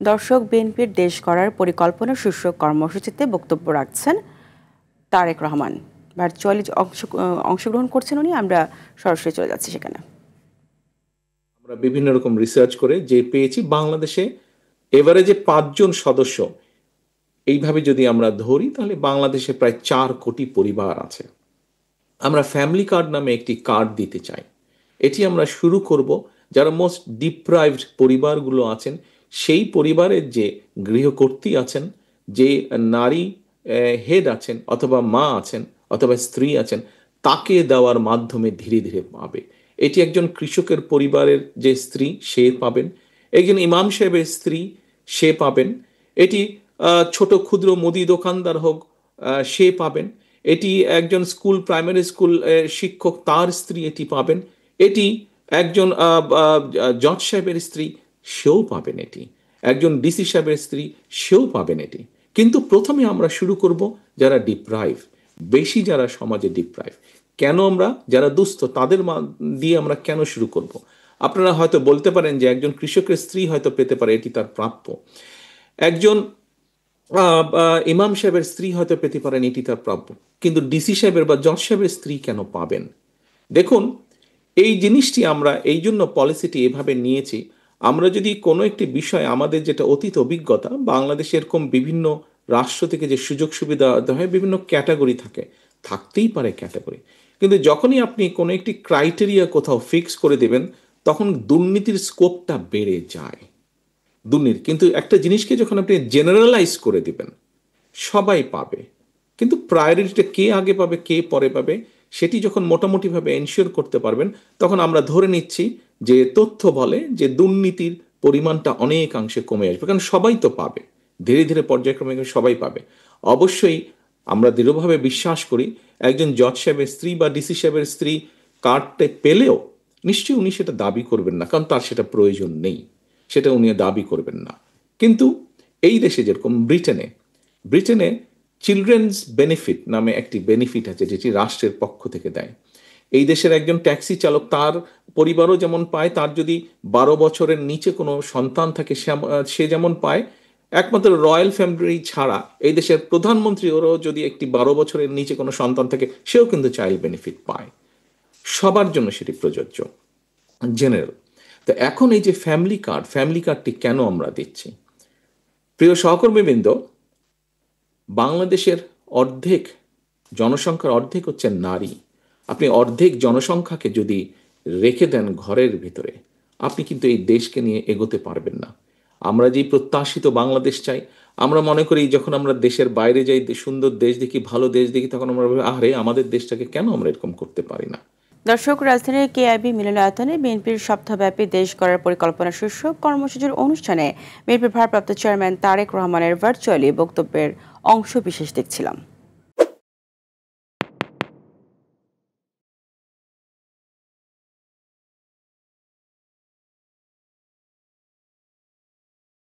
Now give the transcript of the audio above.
দর্শক, বিএনপির দেশ গড়ার পরিকল্পনা শীর্ষক কর্মসূচিতে বক্তব্য রাখছেন তারেক রহমান। ভার্চুয়ালি অংশগ্রহণ করছেন উনি। আমরা সরাসরি চলে যাচ্ছি সেখানে। আমরা বিভিন্ন রকম রিসার্চ করে যে পেয়েছি, বাংলাদেশে এভারেজে 5 জন সদস্য এইভাবে যদি আমরা ধরি, তাহলে বাংলাদেশে প্রায় 4 কোটি পরিবার আছে। আমরা ফ্যামিলি কার্ড নামে একটি কার্ড দিতে চাই। এটি আমরা শুরু করব যারা মোস্ট ডিপ্রাইভড পরিবারগুলো আছেন, সেই পরিবারের যে গৃহকর্ত্রী আছেন, যে নারী হেড আছেন, অথবা মা আছেন, অথবা স্ত্রী আছেন, তাকে দেওয়ার মাধ্যমে ধীরে ধীরে পাবে। এটি একজন কৃষকের পরিবারের যে স্ত্রী, সে পাবেন। একজন ইমাম সাহেবের স্ত্রী, সে পাবেন। এটি ছোট ক্ষুদ্র মুদি দোকানদার হোক, সে পাবেন। এটি একজন প্রাইমারি স্কুল শিক্ষক, তার স্ত্রী এটি পাবেন। এটি একজন জজ সাহেবের স্ত্রী, সেও পাবেন। এটি একজন ডিসি সাহেবের স্ত্রী, সেও পাবেন এটি। কিন্তু প্রথমে আমরা শুরু করব যারা ডিপ্রাইভ, বেশি যারা সমাজে ডিপ্রাইভ। কেন আমরা যারা দুস্থ তাদের দিয়ে আমরা কেন শুরু করব? আপনারা হয়তো বলতে পারেন যে একজন কৃষকের স্ত্রী হয়তো পেতে পারে, এটি তার প্রাপ্য। একজন ইমাম সাহেবের স্ত্রী হয়তো পেতে পারেন, এটি তার প্রাপ্য। কিন্তু ডিসি সাহেবের বা জজ সাহেবের স্ত্রী কেন পাবেন? দেখুন, এই জিনিসটি আমরা এই জন্য পলিসিটি এভাবে নিয়েছি। আমরা যদি কোনো একটি বিষয়, আমাদের যেটা অতীত অভিজ্ঞতা, বাংলাদেশে এরকম বিভিন্ন রাষ্ট্র থেকে যে সুযোগ সুবিধা দেওয়া হয়, বিভিন্ন ক্যাটাগরি থাকে, থাকতেই পারে ক্যাটাগরি। কিন্তু যখনই আপনি কোনো একটি ক্রাইটেরিয়া কোথাও ফিক্স করে দেবেন, তখন দুর্নীতির স্কোপটা বেড়ে যায়। দুর্নীতি কিন্তু একটা জিনিসকে যখন আপনি জেনারেলাইজ করে দিবেন, সবাই পাবে, কিন্তু প্রায়োরিটিটা কে আগে পাবে, কে পরে পাবে, সেটি যখন মোটামুটিভাবে এনশিওর করতে পারবেন, তখন আমরা ধরে নিচ্ছি যে তথ্য বলে যে দুর্নীতির পরিমাণটা অনেকাংশে কমে আসবে, কারণ সবাই তো পাবে। ধীরে ধীরে পর্যায়ক্রমে সবাই পাবে। অবশ্যই আমরা দৃঢ়ভাবে বিশ্বাস করি, একজন জজ সাহেবের স্ত্রী বা ডিসি সাহেবের স্ত্রী কার্ডটা পেলেও নিশ্চয়ই উনি সেটা দাবি করবেন না, কারণ তার সেটা প্রয়োজন নেই, সেটা উনি দাবি করবেন না। কিন্তু এই দেশে যেরকম ব্রিটেনে চিলড্রেন্স বেনিফিট নামে একটি বেনিফিট আছে, যেটি রাষ্ট্রের পক্ষ থেকে দেয়। এই দেশের একজন ট্যাক্সি চালক, তার পরিবারও যেমন পায়, তার যদি 12 বছরের নিচে কোনো সন্তান থাকে সে যেমন পায়, একমাত্র রয়্যাল ফ্যামিলি ছাড়া এই দেশের প্রধানমন্ত্রী, ওরও যদি একটি 12 বছরের নিচে কোনো সন্তান থাকে, সেও কিন্তু চাইল্ড বেনিফিট পায়। সবার জন্য সেটি প্রযোজ্য, জেনারেল। তো এখন এই যে ফ্যামিলি কার্ডটি কেন আমরা দিচ্ছি? প্রিয় সহকর্মীবৃন্দ, বাংলাদেশের জনসংখ্যার অর্ধেক হচ্ছে নারী। আপনি অর্ধেক জনসংখ্যাকে যদি রেখে দেন ঘরের ভিতরে, আপনি কিন্তু এই দেশকে নিয়ে এগোতে পারবেন না। আমরা যেই প্রত্যাশিত বাংলাদেশ চাই, আমরা মনে করি যখন আমরা দেশের বাইরে যাই, সুন্দর দেশ দেখি, ভালো দেশ দেখি, তখন আমরা ভাবি, আরে আমাদের দেশটাকে কেন আমরা এরকম করতে পারি না। দর্শক, রাজধানীর কেআইবি মিলনায়তনে বিএনপির সপ্তাহব্যাপী দেশ গড়ার পরিকল্পনা শীর্ষক কর্মসূচির অনুষ্ঠানে বিএনপির ভারপ্রাপ্ত চেয়ারম্যান তারেক রহমানের ভার্চুয়ালি বক্তব্যের অংশ বিশেষ দেখছিলাম।